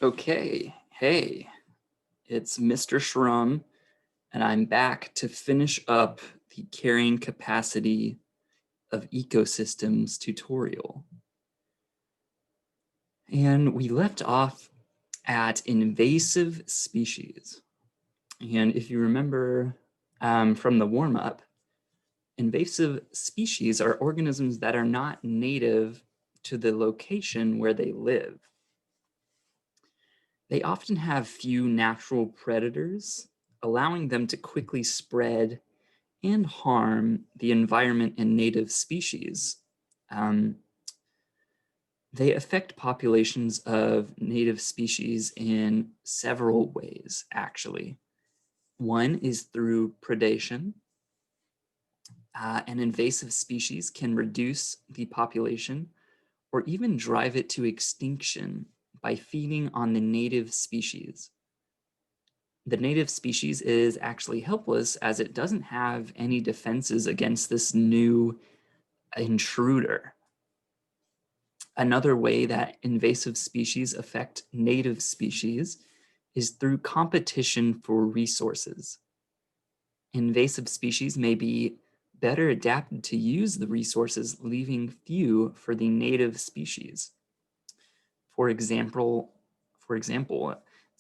Okay, hey, it's Mr. Shrum, and I'm back to finish up the carrying capacity of ecosystems tutorial. And we left off at invasive species. And if you remember from the warm-up, invasive species are organisms that are not native to the location where they live. They often have few natural predators, allowing them to quickly spread and harm the environment and native species. Um, they affect populations of native species in several ways, actually. One is through predation. An invasive species can reduce the population or even drive it to extinction by feeding on the native species. The native species is actually helpless as it doesn't have any defenses against this new intruder. Another way that invasive species affect native species is through competition for resources. Invasive species may be better adapted to use the resources, leaving few for the native species. For example,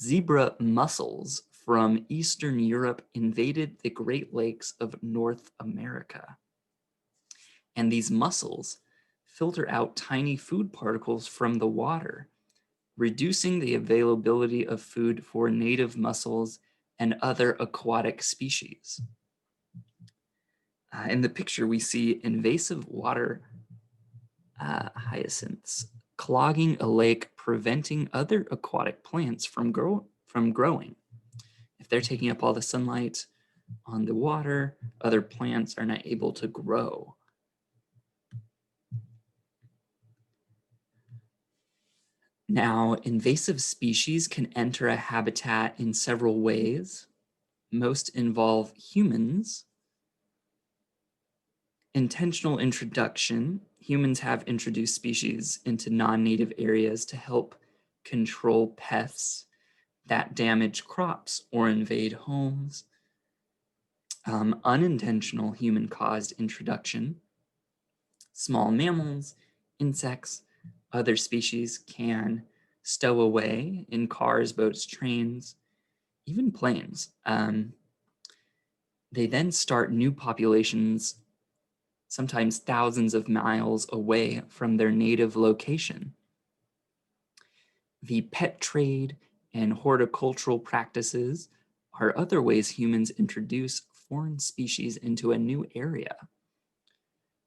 zebra mussels from Eastern Europe invaded the Great Lakes of North America. And these mussels filter out tiny food particles from the water, reducing the availability of food for native mussels and other aquatic species. In the picture, we see invasive water hyacinths clogging a lake, preventing other aquatic plants from growing. If they're taking up all the sunlight on the water, other plants are not able to grow. Now, invasive species can enter a habitat in several ways. Most involve humans. Intentional introduction. Humans have introduced species into non-native areas to help control pests that damage crops or invade homes. Unintentional human-caused introduction. Small mammals, insects, other species can stow away in cars, boats, trains, even planes. They then start new populations, sometimes thousands of miles away from their native location. The pet trade and horticultural practices are other ways humans introduce foreign species into a new area.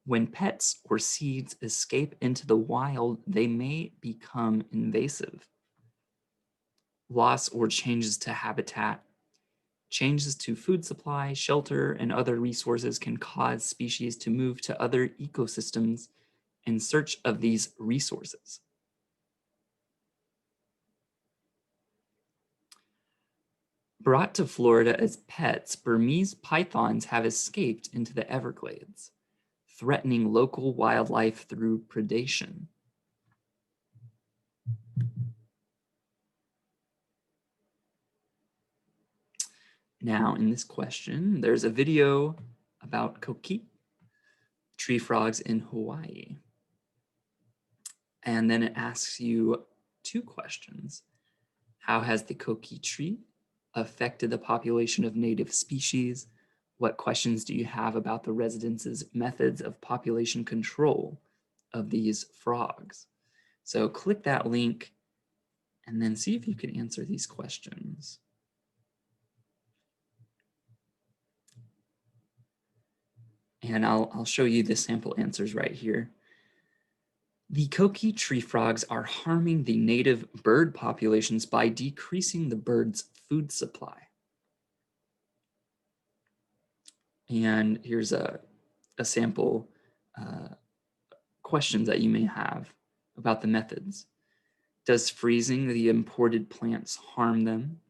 When pets or seeds escape into the wild, they may become invasive. Loss or changes to habitat, changes to food supply, shelter, and other resources can cause species to move to other ecosystems in search of these resources. Brought to Florida as pets, Burmese pythons have escaped into the Everglades, threatening local wildlife through predation. Now, in this question, there's a video about koki, tree frogs in Hawaii. And then it asks you two questions. How has the koki tree affected the population of native species? What questions do you have about the residents' methods of population control of these frogs? So click that link and then see if you can answer these questions. And I'll show you the sample answers right here. The koki tree frogs are harming the native bird populations by decreasing the birds' food supply. And here's a sample questions that you may have about the methods. Does freezing the imported plants harm them?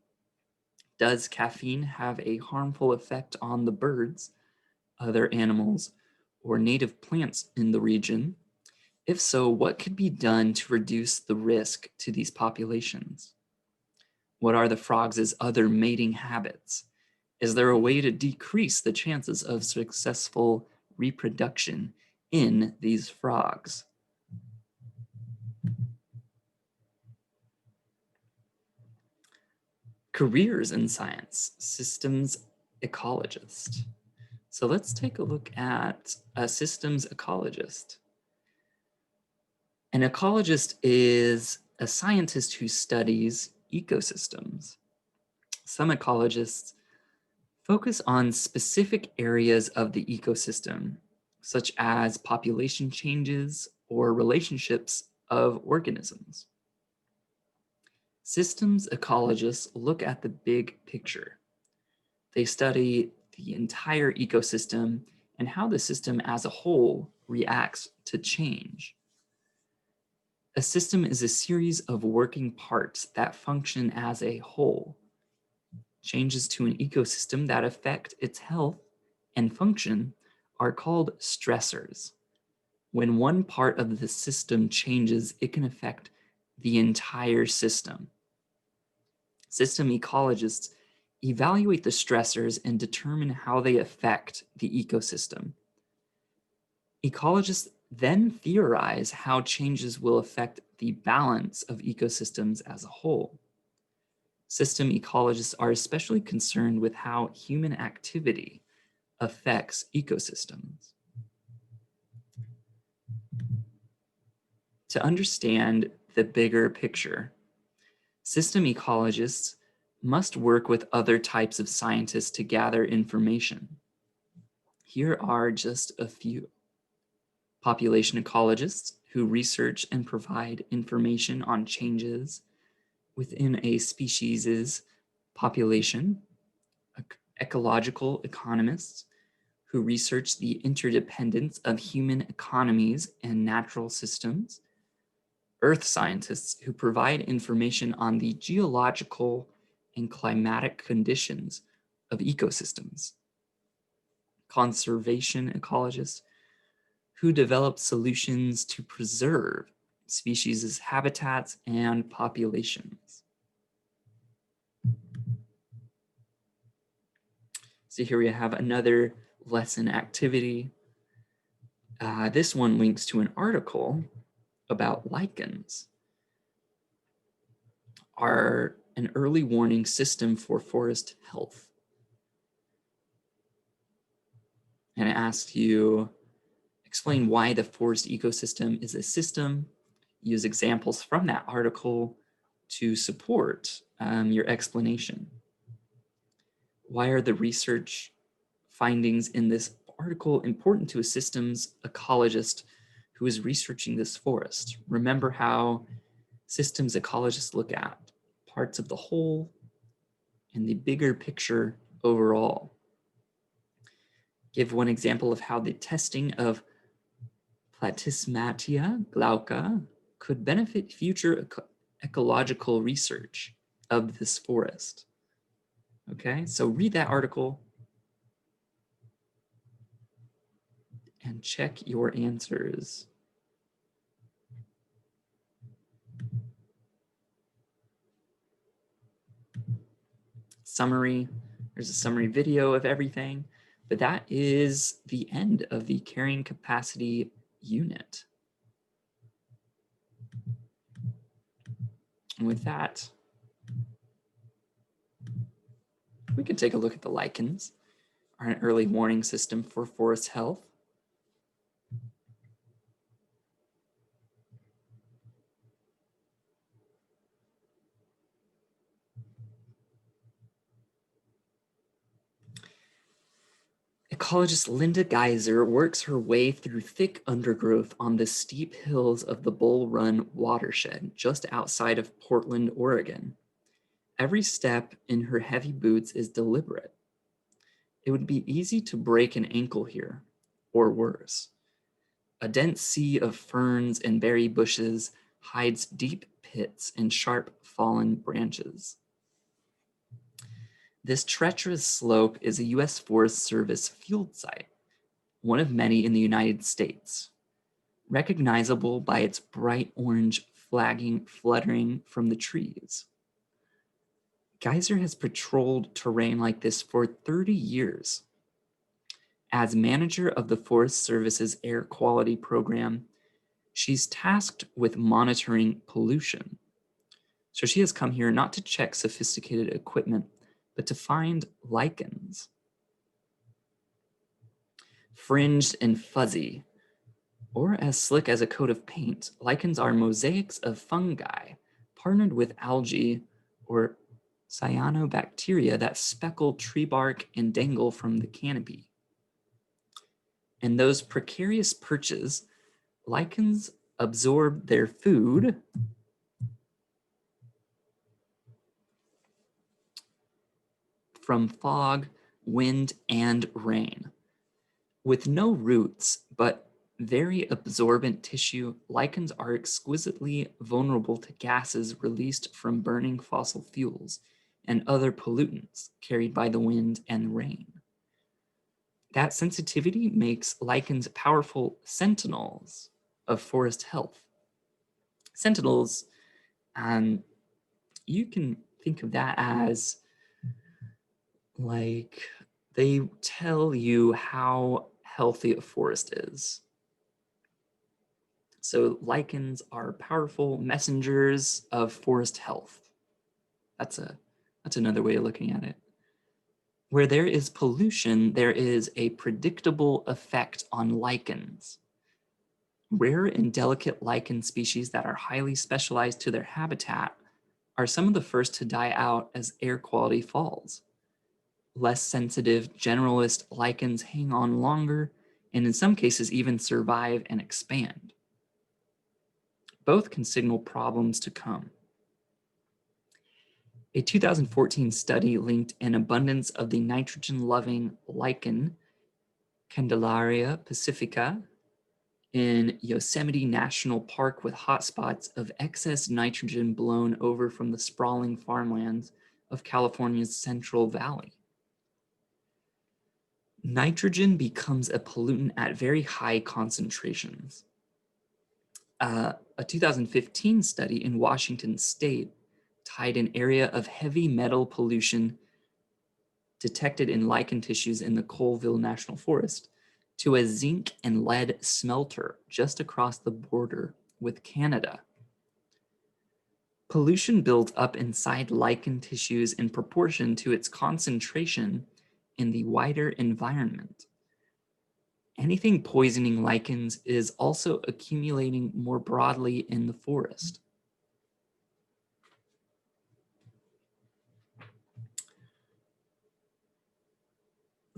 Does caffeine have a harmful effect on the birds, other animals, or native plants in the region? If so, what could be done to reduce the risk to these populations? What are the frogs' other mating habits? Is there a way to decrease the chances of successful reproduction in these frogs? Careers in science, systems ecologist. So let's take a look at a systems ecologist. An ecologist is a scientist who studies ecosystems. Some ecologists focus on specific areas of the ecosystem, such as population changes or relationships of organisms. Systems ecologists look at the big picture. They study the entire ecosystem and how the system as a whole reacts to change. A system is a series of working parts that function as a whole. Changes to an ecosystem that affect its health and function are called stressors. When one part of the system changes, it can affect the entire system. System ecologists evaluate the stressors and determine how they affect the ecosystem. Ecologists then theorize how changes will affect the balance of ecosystems as a whole. System ecologists are especially concerned with how human activity affects ecosystems. To understand the bigger picture, system ecologists must work with other types of scientists to gather information. Here are just a few. Population ecologists who research and provide information on changes within a species' population. Ecological economists who research the interdependence of human economies and natural systems. Earth scientists who provide information on the geological and climatic conditions of ecosystems. Conservation ecologists who develop solutions to preserve species' habitats and populations. So here we have another lesson activity. This one links to an article about lichens, are an early warning system for forest health. And it asks you, explain why the forest ecosystem is a system. Use examples from that article to support your explanation. Why are the research findings in this article important to a systems ecologist who is researching this forest? Remember how systems ecologists look at parts of the whole and the bigger picture overall. Give one example of how the testing of Platysmatia glauca could benefit future ecological research of this forest. Okay, so read that article and check your answers. Summary, there's a summary video of everything, but that is the end of the carrying capacity unit. And with that, we can take a look at the lichens, are an early warning system for forest health. Ecologist Linda Geiser works her way through thick undergrowth on the steep hills of the Bull Run watershed just outside of Portland, Oregon. Every step in her heavy boots is deliberate. It would be easy to break an ankle here, or worse. A dense sea of ferns and berry bushes hides deep pits and sharp fallen branches. This treacherous slope is a U.S. Forest Service field site, one of many in the United States, recognizable by its bright orange flagging fluttering from the trees. Geyser has patrolled terrain like this for 30 years. As manager of the Forest Service's air quality program, she's tasked with monitoring pollution. So she has come here not to check sophisticated equipment, but to find lichens. Fringed and fuzzy, or as slick as a coat of paint, lichens are mosaics of fungi partnered with algae or cyanobacteria that speckle tree bark and dangle from the canopy. In those precarious perches, lichens absorb their food from fog, wind, and rain. With no roots, but very absorbent tissue, lichens are exquisitely vulnerable to gases released from burning fossil fuels and other pollutants carried by the wind and rain. That sensitivity makes lichens powerful sentinels of forest health. Sentinels, you can think of that as like they tell you how healthy a forest is. So lichens are powerful messengers of forest health. That's another way of looking at it. Where there is pollution, there is a predictable effect on lichens. Rare and delicate lichen species that are highly specialized to their habitat are some of the first to die out as air quality falls. Less sensitive generalist lichens hang on longer and in some cases even survive and expand. Both can signal problems to come. A 2014 study linked an abundance of the nitrogen-loving lichen, Candelaria pacifica, in Yosemite National Park with hotspots of excess nitrogen blown over from the sprawling farmlands of California's Central Valley. Nitrogen becomes a pollutant at very high concentrations. A 2015 study in Washington State tied an area of heavy metal pollution detected in lichen tissues in the Colville National Forest to a zinc and lead smelter just across the border with Canada. Pollution builds up inside lichen tissues in proportion to its concentration in the wider environment. Anything poisoning lichens is also accumulating more broadly in the forest.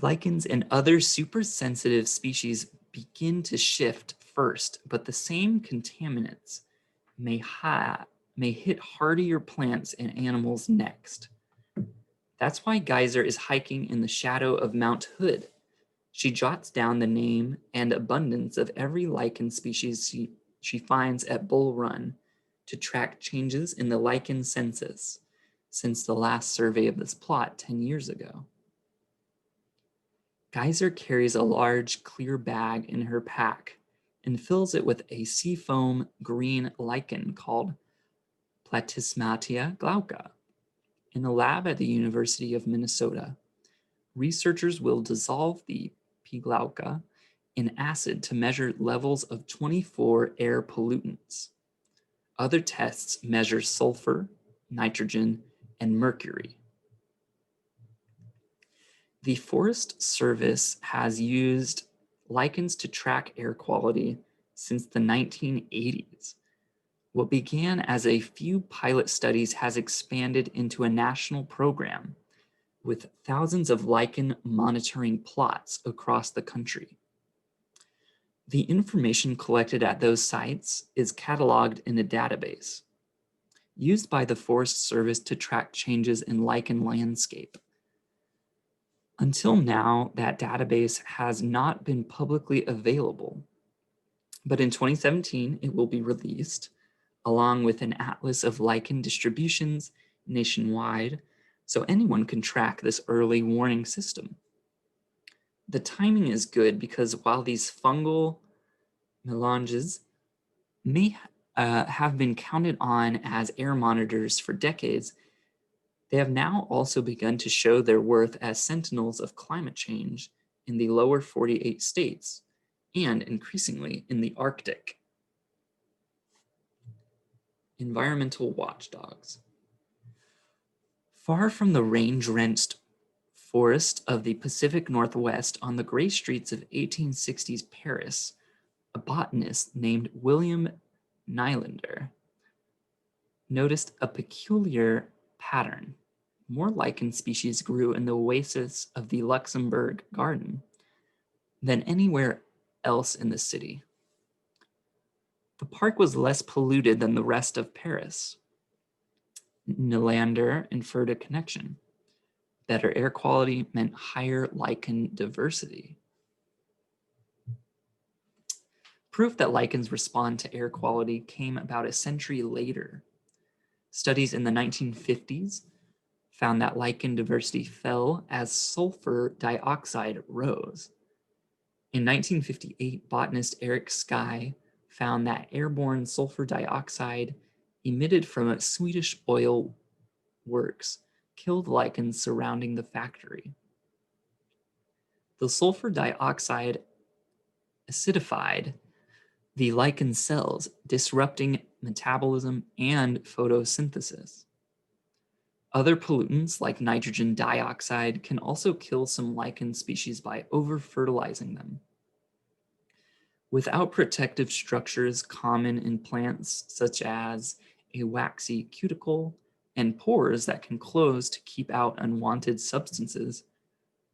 Lichens and other supersensitive species begin to shift first, but the same contaminants may hit hardier plants and animals next. That's why Geyser is hiking in the shadow of Mount Hood. She jots down the name and abundance of every lichen species she finds at Bull Run to track changes in the lichen census since the last survey of this plot 10 years ago. Geyser carries a large clear bag in her pack and fills it with a seafoam green lichen called Platysmatia glauca. In a lab at the University of Minnesota, researchers will dissolve the P. glauca in acid to measure levels of 24 air pollutants. Other tests measure sulfur, nitrogen, and mercury. The Forest Service has used lichens to track air quality since the 1980s. What began as a few pilot studies has expanded into a national program with thousands of lichen monitoring plots across the country. The information collected at those sites is cataloged in a database used by the Forest Service to track changes in lichen landscape. Until now, that database has not been publicly available, but in 2017, it will be released along with an atlas of lichen distributions nationwide, so anyone can track this early warning system. The timing is good because while these fungal melanges may have been counted on as air monitors for decades, They have now also begun to show their worth as sentinels of climate change in the lower 48 states and increasingly in the Arctic. Environmental watchdogs. Far from the range-rent forest of the Pacific Northwest on the gray streets of 1860s Paris, a botanist named William Nylander noticed a peculiar pattern. More lichen species grew in the oasis of the Luxembourg Garden than anywhere else in the city. The park was less polluted than the rest of Paris. Nylander inferred a connection. Better air quality meant higher lichen diversity. Proof that lichens respond to air quality came about a century later. Studies in the 1950s found that lichen diversity fell as sulfur dioxide rose. In 1958, botanist Eric Sky found that airborne sulfur dioxide emitted from a Swedish oil works killed lichens surrounding the factory. The sulfur dioxide acidified the lichen cells, disrupting metabolism and photosynthesis. Other pollutants, like nitrogen dioxide, can also kill some lichen species by over-fertilizing them. Without protective structures common in plants, such as a waxy cuticle and pores that can close to keep out unwanted substances,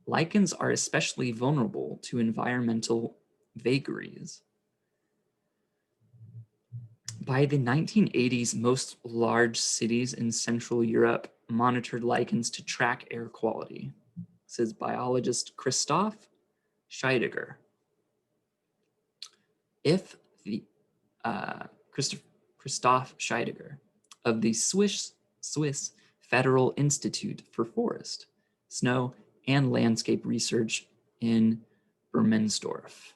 lichens are especially vulnerable to environmental vagaries. By the 1980s, most large cities in Central Europe monitored lichens to track air quality, says biologist Christoph Scheidegger. If the Christoph Scheidegger of the Swiss Federal Institute for Forest, Snow, and Landscape Research in Bermensdorf.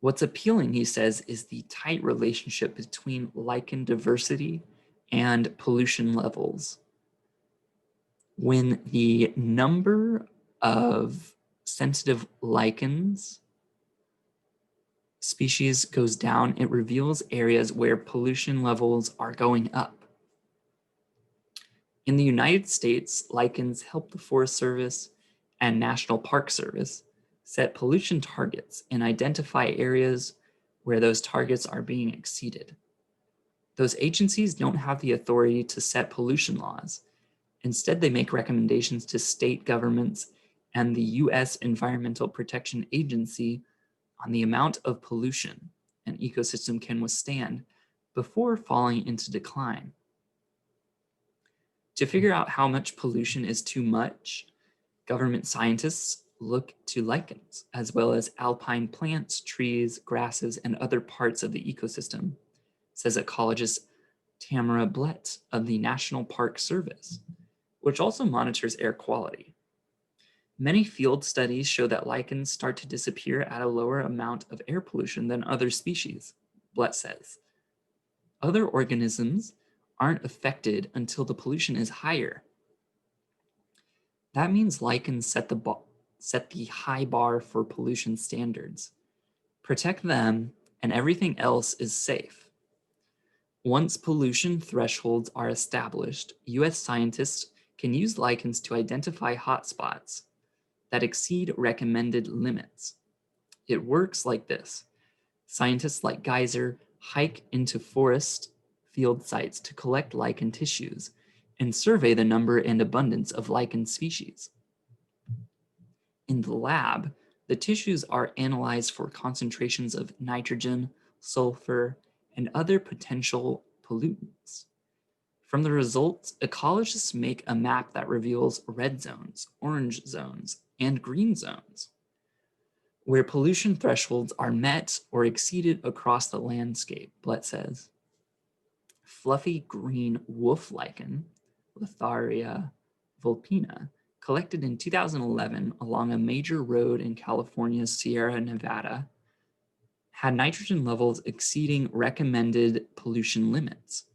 What's appealing, he says, is the tight relationship between lichen diversity and pollution levels. When the number of sensitive lichens species goes down, it reveals areas where pollution levels are going up. In the United States, lichens help the Forest Service and National Park Service set pollution targets and identify areas where those targets are being exceeded. Those agencies don't have the authority to set pollution laws. Instead, they make recommendations to state governments and the US Environmental Protection Agency on the amount of pollution an ecosystem can withstand before falling into decline. To figure out how much pollution is too much, government scientists look to lichens, as well as alpine plants, trees, grasses, and other parts of the ecosystem, says ecologist Tamara Blett of the National Park Service, which also monitors air quality. Many field studies show that lichens start to disappear at a lower amount of air pollution than other species, Blett says. Other organisms aren't affected until the pollution is higher. That means lichens set the high bar for pollution standards. Protect them, and everything else is safe. Once pollution thresholds are established, US scientists can use lichens to identify hotspots that exceed recommended limits. It works like this. Scientists like Geyser hike into forest field sites to collect lichen tissues and survey the number and abundance of lichen species. In the lab, the tissues are analyzed for concentrations of nitrogen, sulfur, and other potential pollutants. From the results, ecologists make a map that reveals red zones, orange zones, and green zones, where pollution thresholds are met or exceeded across the landscape, Blett says. Fluffy green wolf lichen, Lotharia vulpina, collected in 2011 along a major road in California's Sierra Nevada, had nitrogen levels exceeding recommended pollution limits.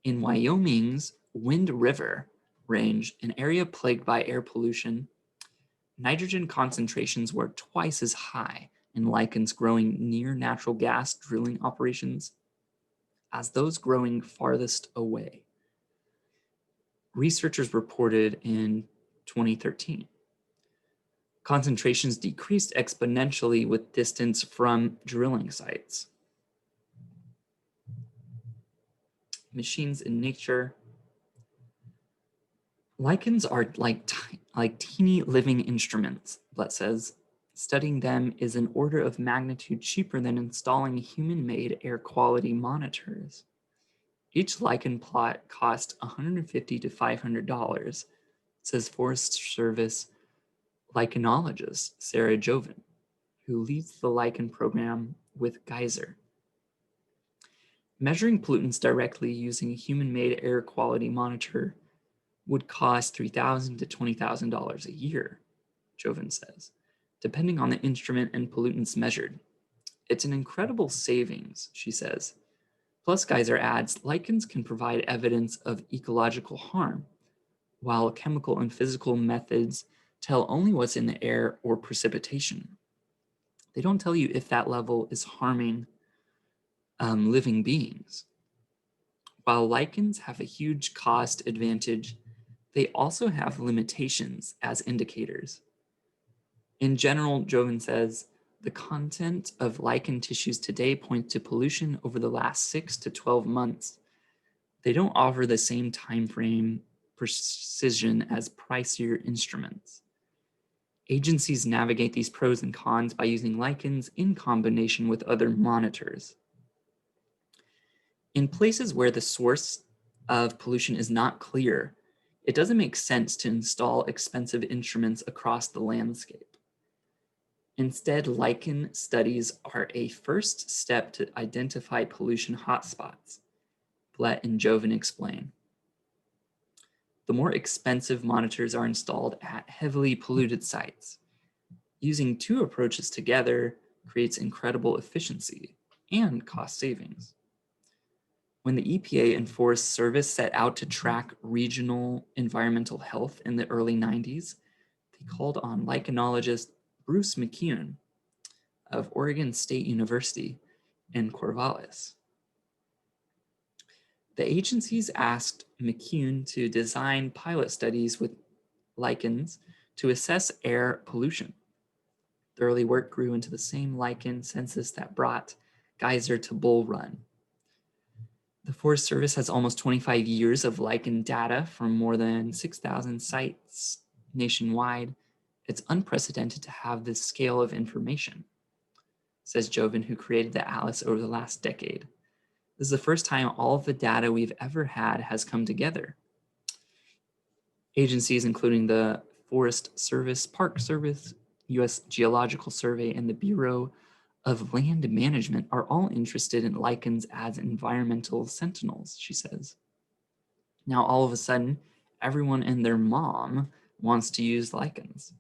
In Wyoming's Wind River Range, an area plagued by air pollution, nitrogen concentrations were twice as high in lichens growing near natural gas drilling operations as those growing farthest away. Researchers reported in 2013. Concentrations decreased exponentially with distance from drilling sites. Machines in nature. Lichens are like teeny living instruments, Blett says. Studying them is an order of magnitude cheaper than installing human-made air quality monitors. Each lichen plot cost $150 to $500, says Forest Service lichenologist Sarah Joven, who leads the lichen program with Geyser. Measuring pollutants directly using a human-made air quality monitor would cost $3,000 to $20,000 a year, Joven says, depending on the instrument and pollutants measured. It's an incredible savings, she says. Plus, Geyser adds, lichens can provide evidence of ecological harm, while chemical and physical methods tell only what's in the air or precipitation. They don't tell you if that level is harming living beings. While lichens have a huge cost advantage, they also have limitations as indicators. In general, Joven says, the content of lichen tissues today points to pollution over the last 6 to 12 months. They don't offer the same time frame precision as pricier instruments. Agencies navigate these pros and cons by using lichens in combination with other monitors. In places where the source of pollution is not clear, it doesn't make sense to install expensive instruments across the landscape. Instead, lichen studies are a first step to identify pollution hotspots, Blett and Joven explain. The more expensive monitors are installed at heavily polluted sites. Using two approaches together creates incredible efficiency and cost savings. When the EPA and Forest Service set out to track regional environmental health in the early 90s, they called on lichenologist Bruce McCune of Oregon State University in Corvallis. The agencies asked McCune to design pilot studies with lichens to assess air pollution. The early work grew into the same lichen census that brought Geyser to Bull Run. The Forest Service has almost 25 years of lichen data from more than 6,000 sites nationwide. It's unprecedented to have this scale of information, says Joven, who created the atlas over the last decade. This is the first time all of the data we've ever had has come together. Agencies including the Forest Service, Park Service, U.S. Geological Survey, and the Bureau of Land Management are all interested in lichens as environmental sentinels, she says. Now, all of a sudden, everyone and their mom wants to use lichens.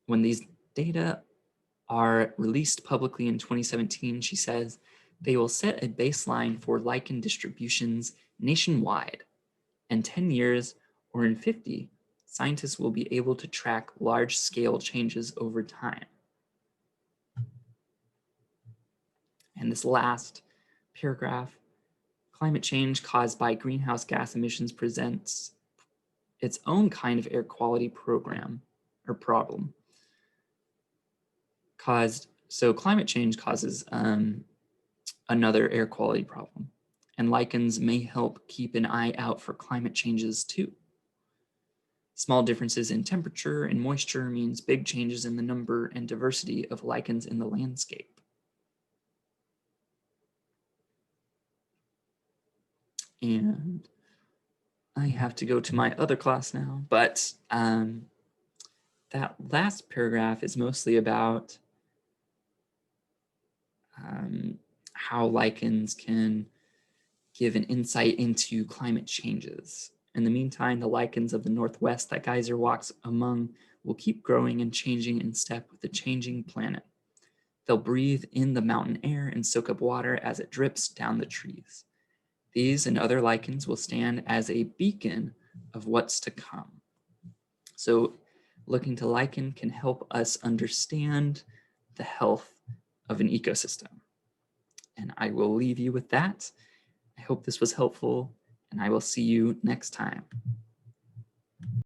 When these data are released publicly in 2017, she says, they will set a baseline for lichen distributions nationwide. In 10 years or in 50, scientists will be able to track large-scale changes over time. And this last paragraph, climate change caused by greenhouse gas emissions presents its own kind of air quality problem. So climate change causes another air quality problem, and lichens may help keep an eye out for climate changes too. Small differences in temperature and moisture means big changes in the number and diversity of lichens in the landscape. And I have to go to my other class now, but that last paragraph is mostly about how lichens can give an insight into climate changes. In the meantime, the lichens of the Northwest that Geyser walks among will keep growing and changing in step with the changing planet. They'll breathe in the mountain air and soak up water as it drips down the trees. These and other lichens will stand as a beacon of what's to come. So looking to lichen can help us understand the health of an ecosystem. And I will leave you with that. I hope this was helpful, and I will see you next time.